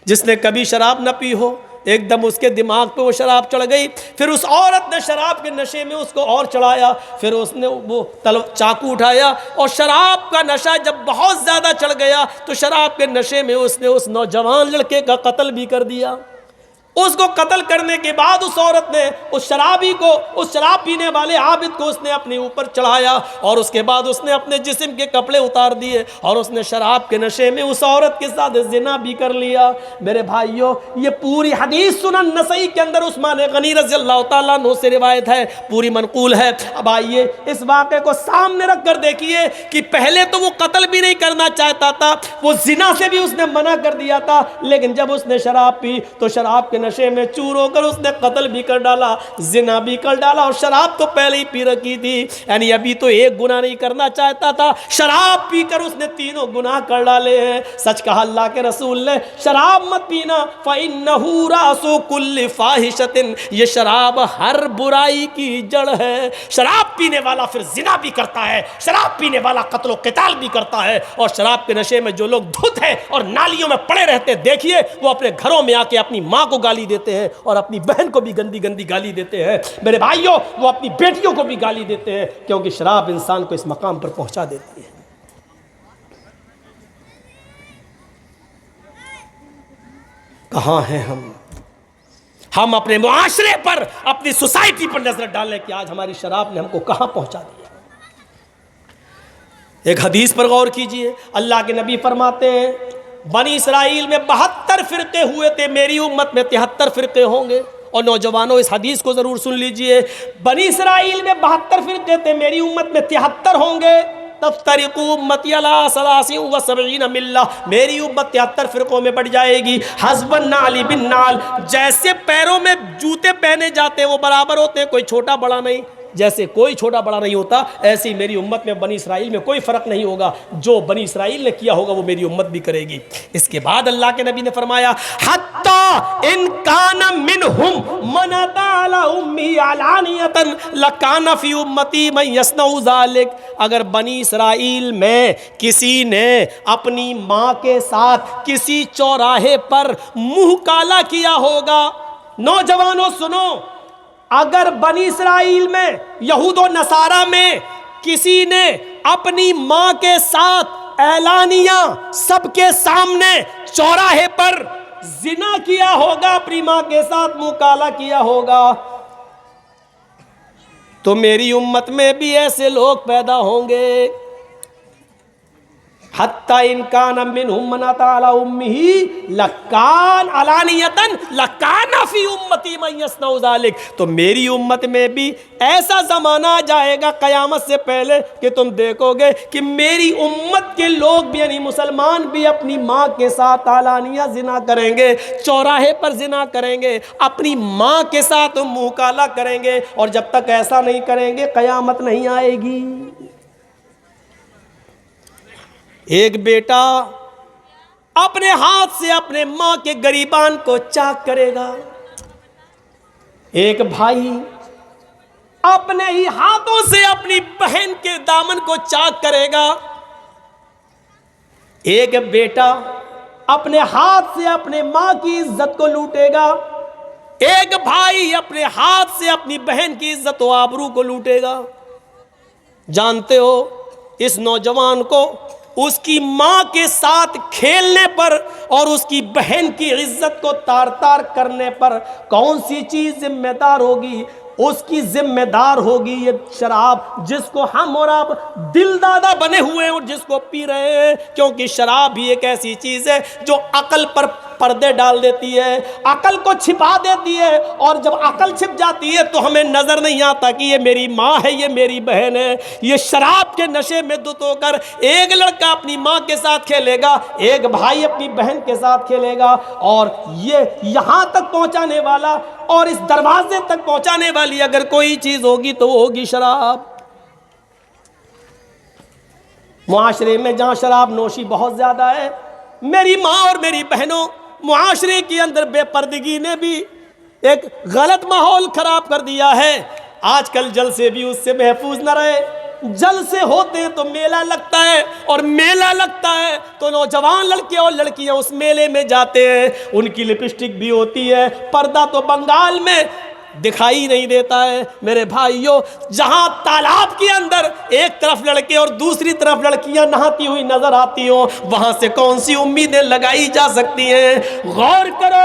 جس نے کبھی شراب نہ پی ہو، ایک دم اس کے دماغ پہ وہ شراب چڑھ گئی۔ پھر اس عورت نے شراب کے نشے میں اس کو اور چڑھایا، پھر اس نے وہ چاقو اٹھایا اور شراب کا نشہ جب بہت زیادہ چڑھ گیا تو شراب کے نشے میں اس نے اس نوجوان لڑکے کا قتل بھی کر دیا۔ اس کو قتل کرنے کے بعد اس عورت نے اس شرابی کو، اس شراب پینے والے عابد کو اس نے اپنے اوپر چڑھایا اور اس کے بعد اس نے اپنے جسم کے کپڑے اتار دیے اور اس نے شراب کے نشے میں اس عورت کے ساتھ زنا بھی کر لیا۔ میرے بھائیوں، یہ پوری حدیث سنن نسائی کے اندر عثمان غنی رضی اللہ تعالیٰ عنہ سے روایت ہے، پوری منقول ہے۔ اب آئیے اس واقعے کو سامنے رکھ کر دیکھیے کہ پہلے تو وہ قتل بھی نہیں کرنا چاہتا تھا، وہ زنا سے بھی اس نے منع کر دیا تھا، لیکن جب اس نے شراب پی تو شراب کے نشے میں چور ہو کر اس نے قتل بھی کر ڈالا، زنا بھی کر ڈالا، اور شراب تو پہلے ہی پی رکھی تھی، یعنی ابھی تو ایک گناہ نہیں کرنا چاہتا تھا، شراب پی کر اس نے 3 گناہ کر ڈالے ہیں۔ سچ کہا اللہ کے رسول نے، شراب مت پینا، فَإِنَّهُ رَأْسُ كُلِّ فَاحِشَةٍ، یہ شراب ہر برائی کی جڑ ہے۔ شراب پینے والا پھر زنا بھی کرتا ہے، شراب پینے والا قتل و قتال بھی کرتا ہے، اور شراب کے نشے میں جو لوگ دھت ہیں اور نالیوں میں پڑے رہتے دیکھیے، وہ اپنے گھروں میں آ کے اپنی ماں کو گالی دیتے ہیں اور اپنی بہن کو بھی گندی گندی گالی دیتے ہیں۔ میرے بھائیوں، وہ اپنی بیٹیوں کو بھی گالی دیتے ہیں، کیونکہ شراب انسان کو اس مقام پر پہنچا دیتی ہے۔ کہاں ہیں ہم اپنے معاشرے پر، اپنی سوسائٹی پر نظر ڈالیں کہ آج ہماری شراب نے ہم کو کہاں پہنچا دیا۔ ایک حدیث پر غور کیجئے، اللہ کے نبی فرماتے ہیں بنی اسرائیل میں 72 فرقے ہوئے تھے، میری امت میں 73 فرقے ہوں گے۔ اور نوجوانوں اس حدیث کو ضرور سن لیجئے، بنی اسرائیل میں 72 فرقے تھے، میری امت میں 73 ہوں گے۔ تفترق امتی علی 73 ملہ، میری امت 73 فرقوں میں بڑھ جائے گی۔ حسب النعل بالنعل، جیسے پیروں میں جوتے پہنے جاتے ہیں وہ برابر ہوتے ہیں، کوئی چھوٹا بڑا نہیں، جیسے کوئی چھوٹا بڑا نہیں ہوتا، ایسے ہی میری امت میں بنی اسرائیل میں کوئی فرق نہیں ہوگا، جو بنی اسرائیل نے کیا ہوگا وہ میری امت بھی کرے گی۔ اس کے بعد اللہ کے نبی نے فرمایا حتی ان کان منہم من اتی علی امی علانیۃ لکان فی امتی من یصنع ذلک، اگر بنی اسرائیل میں کسی نے اپنی ماں کے ساتھ کسی چوراہے پر منہ کالا کیا ہوگا، نوجوانوں سنو، اگر بنی اسرائیل میں، یہود و نصارہ میں کسی نے اپنی ماں کے ساتھ اعلانیہ سب کے سامنے چوراہے پر زنا کیا ہوگا، اپنی ماں کے ساتھ منہ کالا کیا ہوگا، تو میری امت میں بھی ایسے لوگ پیدا ہوں گے حتی ان کان منہم من اتی علی امہ لکان علانیتن لکان فی امتی من یصنع ذلک. تو میری امت میں بھی ایسا زمانہ آ جائے گا قیامت سے پہلے کہ تم دیکھو گے کہ میری امت کے لوگ بھی یعنی مسلمان بھی اپنی ماں کے ساتھ علانیہ زنا کریں گے, چوراہے پر زنا کریں گے, اپنی ماں کے ساتھ منہ کالا کریں گے, اور جب تک ایسا نہیں کریں گے قیامت نہیں آئے گی. ایک بیٹا اپنے ہاتھ سے اپنے ماں کے گریبان کو چاک کرے گا, ایک بھائی اپنے ہی ہاتھوں سے اپنی بہن کے دامن کو چاک کرے گا, ایک بیٹا اپنے ہاتھ سے اپنے ماں کی عزت کو لوٹے گا, ایک بھائی اپنے ہاتھ سے اپنی بہن کی عزت و آبرو کو لوٹے گا. جانتے ہو اس نوجوان کو اس کی ماں کے ساتھ کھیلنے پر اور اس کی بہن کی عزت کو تار تار کرنے پر کون سی چیز ذمہ دار ہوگی؟ اس کی ذمہ دار ہوگی یہ شراب جس کو ہم اور آپ دل دادا بنے ہوئے ہیں اور جس کو پی رہے ہیں, کیونکہ شراب بھی ایک ایسی چیز ہے جو عقل پر پردے ڈال دیتی ہے, عقل کو چھپا دیتی ہے, اور جب عقل چھپ جاتی ہے تو ہمیں نظر نہیں آتا کہ یہ میری ماں ہے, یہ میری بہن ہے. یہ شراب کے نشے میں دھت ہو کر ایک لڑکا اپنی ماں کے ساتھ کھیلے گا, ایک بھائی اپنی بہن کے ساتھ کھیلے گا, اور یہ یہاں تک پہنچانے والا اور اس دروازے تک پہنچانے والی اگر کوئی چیز ہوگی تو وہ ہوگی شراب. معاشرے میں جہاں شراب نوشی بہت زیادہ ہے, میری ماں اور میری بہنوں, معاشرے کے اندر بے پردگی نے بھی ایک غلط ماحول خراب کر دیا ہے. آج کل جلسے بھی اس سے محفوظ نہ رہے. جلسے ہوتے ہیں تو میلہ لگتا ہے, اور میلہ لگتا ہے تو نوجوان لڑکے اور لڑکیاں اس میلے میں جاتے ہیں, ان کی لپسٹک بھی ہوتی ہے, پردہ تو بنگال میں دکھائی نہیں دیتا ہے. میرے بھائیوں, جہاں تالاب کے اندر ایک طرف لڑکے اور دوسری طرف لڑکیاں نہاتی ہوئی نظر آتی ہوں, وہاں سے کون سی امیدیں لگائی جا سکتی ہیں؟ غور کرو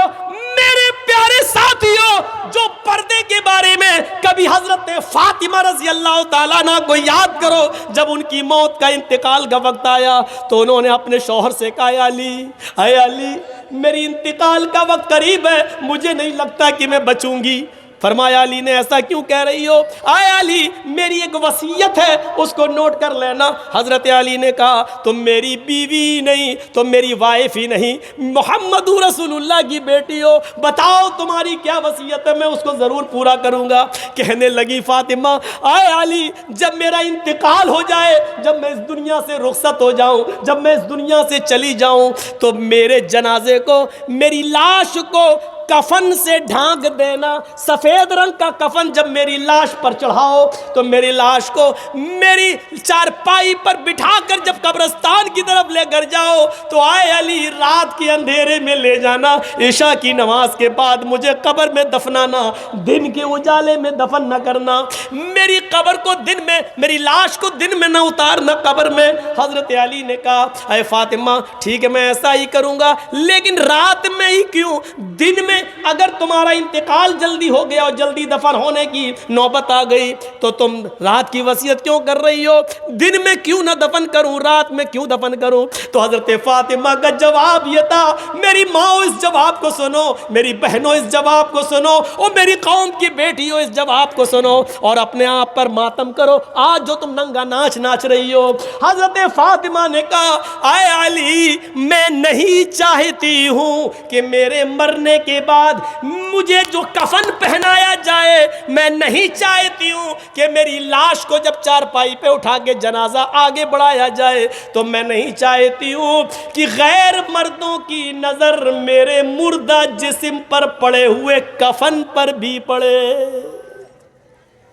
میرے پیارے ساتھیوں, جو پردے کے بارے میں کبھی حضرت فاطمہ رضی اللہ تعالیٰ عنہ کو یاد کرو, جب ان کی موت کا انتقال کا وقت آیا تو انہوں نے اپنے شوہر سے کہا, اے علی میری انتقال کا وقت قریب ہے, مجھے نہیں لگتا کہ میں بچوں گی. فرمایا علی نے ایسا کیوں کہہ رہی ہو؟ اے علی میری ایک وصیت ہے, اس کو نوٹ کر لینا. حضرت علی نے کہا تم میری بیوی نہیں, تم میری وائف ہی نہیں, محمد رسول اللہ کی بیٹی ہو, بتاؤ تمہاری کیا وصیت ہے, میں اس کو ضرور پورا کروں گا. کہنے لگی فاطمہ, اے علی جب میرا انتقال ہو جائے, جب میں اس دنیا سے رخصت ہو جاؤں, جب میں اس دنیا سے چلی جاؤں, تو میرے جنازے کو, میری لاش کو کفن سے ڈھانک دینا. سفید رنگ کا کفن جب میری لاش پر چڑھاؤ تو میری لاش کو میری چارپائی پر بٹھا کر جب قبرستان کی طرف لے کر جاؤ تو آئے علی رات کے اندھیرے میں لے جانا, عشاء کی نماز کے بعد مجھے قبر میں دفنانا, دن کے اجالے میں دفن نہ کرنا. میری قبر کو دن میں, میری لاش کو دن میں نہ اتارنا قبر میں. حضرت علی نے کہا اے فاطمہ ٹھیک ہے میں ایسا ہی کروں گا, لیکن رات میں ہی کیوں؟ دن میں اگر تمہارا انتقال جلدی ہو گیا اور جلدی دفن ہونے کی نوبت آ گئی تو تم رات کی وصیت کیوں کر رہی ہو؟ دن میں کیوں نہ دفن کروں, رات میں کیوں دفن کروں؟ تو حضرت فاطمہ کا جواب یہ تھا, میری ماں اس جواب کو سنو, میری بہنوں اس جواب کو سنو, اور میری قوم کی بیٹیوں اس جواب کو سنو, اور اپنے آپ پر ماتم کرو آج جو تم ننگا ناچ ناچ رہی ہو. حضرت فاطمہ نے کہا اے علی میں نہیں چاہتی ہوں کہ میرے مرنے کے بعد مجھے جو کفن پہنایا جائے, میں نہیں چاہتی ہوں کہ میری لاش کو جب چارپائی پہ اٹھا کے جنازہ آگے بڑھایا جائے تو میں نہیں چاہتی ہوں کہ غیر مردوں کی نظر میرے مردہ جسم پر پڑے ہوئے کفن پر بھی پڑے.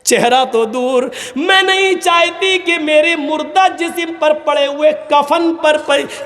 چہرہ تو دور, میں نہیں چاہتی کہ میرے مردہ جسم پر پڑے ہوئے کفن پر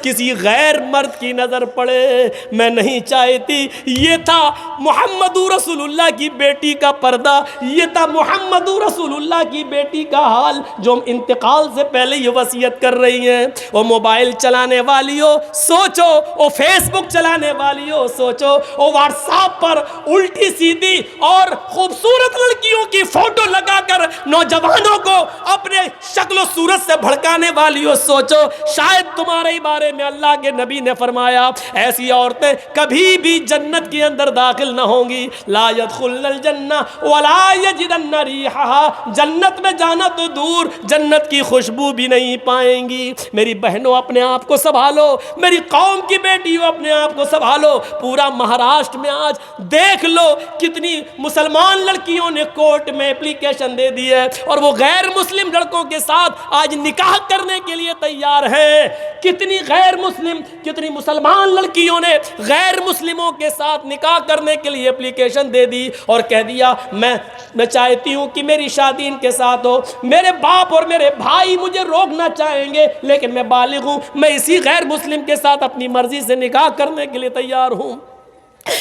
کسی غیر مرد کی نظر پڑے, میں نہیں چاہتی. یہ تھا محمد رسول اللہ کی بیٹی کا پردہ, یہ تھا محمد رسول اللہ کی بیٹی کا حال جو انتقال سے پہلے یہ وصیت کر رہی ہیں. وہ موبائل چلانے والی ہو سوچو, وہ فیس بک چلانے والی ہو سوچو, وہ واٹس ایپ پر الٹی سیدھی اور خوبصورت لڑکیوں کی فوٹو لگا بھڑکا کر نوجوانوں کو اپنے شکل و صورت سے بھڑکانے والیوں سوچو، شاید تمہارے بارے میں اللہ کے نبی نے فرمایا ایسی عورتیں کبھی بھی جنت کے اندر داخل نہ ہوں گی، لا يدخلن الجنہ ولا یجدن ریحها، جنت میں جانا تو دور جنت کی خوشبو بھی نہیں پائیں گی۔ میری بہنوں اپنے آپ کو سنبھالو، میری قوم کی بیٹیوں اپنے آپ کو سنبھالو۔ پورا مہاراشٹر میں آج دیکھ لو کتنی مسلمان لڑکیوں نے کورٹ میں اپلیکیشن دے دی ہے اور وہ غیر مسلم لڑکوں کے ساتھ آج نکاح کرنے کے لیے تیار ہیں۔ کتنی غیر مسلم، کتنی مسلمان لڑکیوں نے غیر مسلموں کے ساتھ نکاح کرنے کے لیے اپلیکیشن دے دی اور کہہ دیا میں چاہتی ہوں کہ میری شادی ان کے ساتھ ہو، میرے باپ اور میرے بھائی مجھے روکنا چاہیں گے لیکن میں بالغ ہوں، میں اسی غیر مسلم کے ساتھ اپنی مرضی سے نکاح کرنے کے لیے تیار ہوں۔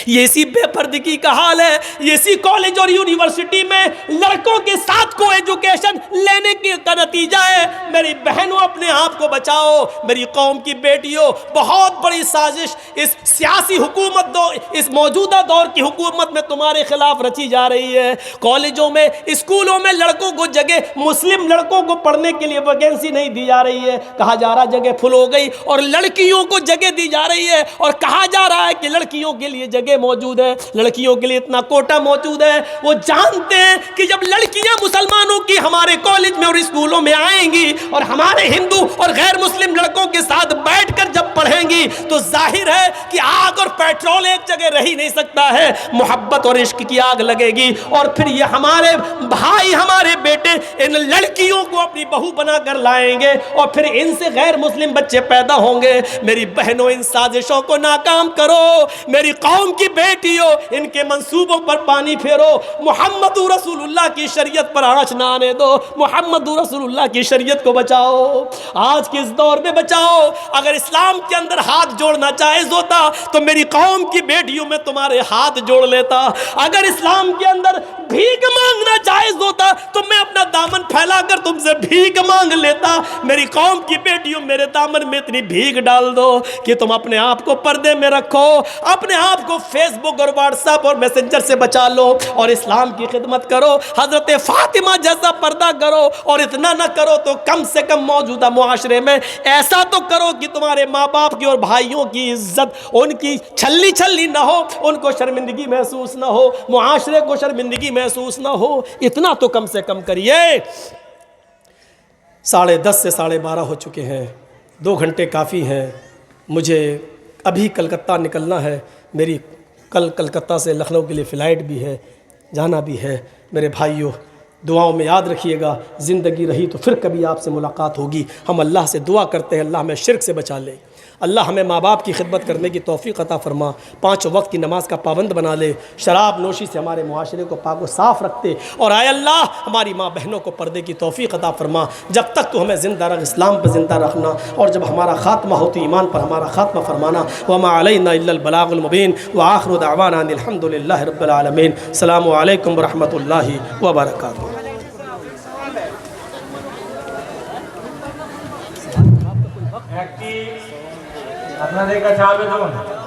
یہ اسی بے پردگی کا حال ہے، یہ اسی کالج اور یونیورسٹی میں لڑکوں کے ساتھ کو ایجوکیشن لینے کا نتیجہ ہے۔ میری بہنوں اپنے آپ کو بچاؤ، میری قوم کی بیٹیوں، بہت بڑی سازش اس سیاسی حکومت اس موجودہ دور کی حکومت میں تمہارے خلاف رچی جا رہی ہے۔ کالجوں میں، اسکولوں میں لڑکوں کو جگہ، مسلم لڑکوں کو پڑھنے کے لیے ویکینسی نہیں دی جا رہی ہے، کہا جا رہا جگہ فل ہو گئی، اور لڑکیوں کو جگہ دی جا رہی ہے اور کہا جا رہا ہے کہ لڑکیوں کے لیے جگہ موجود ہے، لڑکیوں کے لیے اتنا کوٹا موجود ہے۔ وہ جانتے ہیں کہ جب لڑکیاں مسلمانوں کی ہمارے کالج میں اور اسکولوں میں آئیں گی اور ہمارے ہندو اور غیر مسلم لڑکوں کے ساتھ بیٹھ کر جب پڑھیں گی تو ظاہر ہے کہ آگ اور پیٹرول ایک جگہ رہ ہی نہیں سکتا ہے، محبت اور عشق کی آگ لگے گی، اور پھر یہ ہمارے بھائی، ہمارے بیٹے ان لڑکیوں کو اپنی بہو بنا کر لائیں گے اور پھر ان سے غیر مسلم بچے پیدا ہوں گے۔ میری بہنوں ان سازشوں کو ناکام کرو، میری قوم کی بیٹیوں ان کے منصوبوں پر پانی پھیرو، محمد رسول اللہ کی شریعت پر آنچ نہ آنے دو، محمد رسول اللہ کی شریعت کو بچاؤ، آج کے اس دور میں بچاؤ۔ اگر اسلام کے اندر ہاتھ جوڑنا جائز ہوتا تو میری قوم کی بیٹیوں میں تمہارے ہاتھ جوڑ لیتا، اگر اسلام کے اندر بھیک مانگنا جائز ہوتا تو میں اپنا دامن پھیلا کر تم سے بھیک مانگ لیتا۔ میری قوم کی بیٹیوں میرے دامن میں اتنی بھیک ڈال دو کہ تم اپنے آپ کو پردے میں رکھو، اپنے آپ کو فیس بک اور واٹس ایپ اور میسنجر سے بچا لو اور اسلام کی خدمت کرو، حضرت فاطمہ جیسا پردہ کرو، اور اتنا نہ کرو تو کم سے کم موجودہ معاشرے میں ایسا تو کرو کہ تمہارے ماں باپ کی اور بھائیوں کی عزت ان کی چھلی چھلی نہ ہو، ان کو شرمندگی محسوس نہ ہو، معاشرے کو شرمندگی محسوس نہ ہو، اتنا تو کم سے کم کریے۔ 10:30 سے 12:30 ہو چکے ہیں، 2 گھنٹے کافی ہیں، مجھے ابھی کلکتہ نکلنا ہے، میری کل کلکتہ سے لکھنؤ کے لیے فلائٹ بھی ہے، جانا بھی ہے۔ میرے بھائیوں دعاؤں میں یاد رکھیے گا، زندگی رہی تو پھر کبھی آپ سے ملاقات ہوگی۔ ہم اللہ سے دعا کرتے ہیں اللہ ہمیں شرک سے بچا لے، اللہ ہمیں ماں باپ کی خدمت کرنے کی توفیق عطا فرما، 5 وقت کی نماز کا پابند بنا لے، شراب نوشی سے ہمارے معاشرے کو پاک و صاف رکھتے، اور اے اللہ ہماری ماں بہنوں کو پردے کی توفیق عطا فرما۔ جب تک تو ہمیں زندہ رکھ، اسلام پر زندہ رکھنا، اور جب ہمارا خاتمہ ہو تو ایمان پر ہمارا خاتمہ فرمانا۔ وما علینا الا البلاغ المبین، وآخر دعوانا ان الحمد للہ رب العالمین۔ السلام علیکم ورحمۃ اللہ وبرکاتہ۔ আপনাদের কাছে আবেদন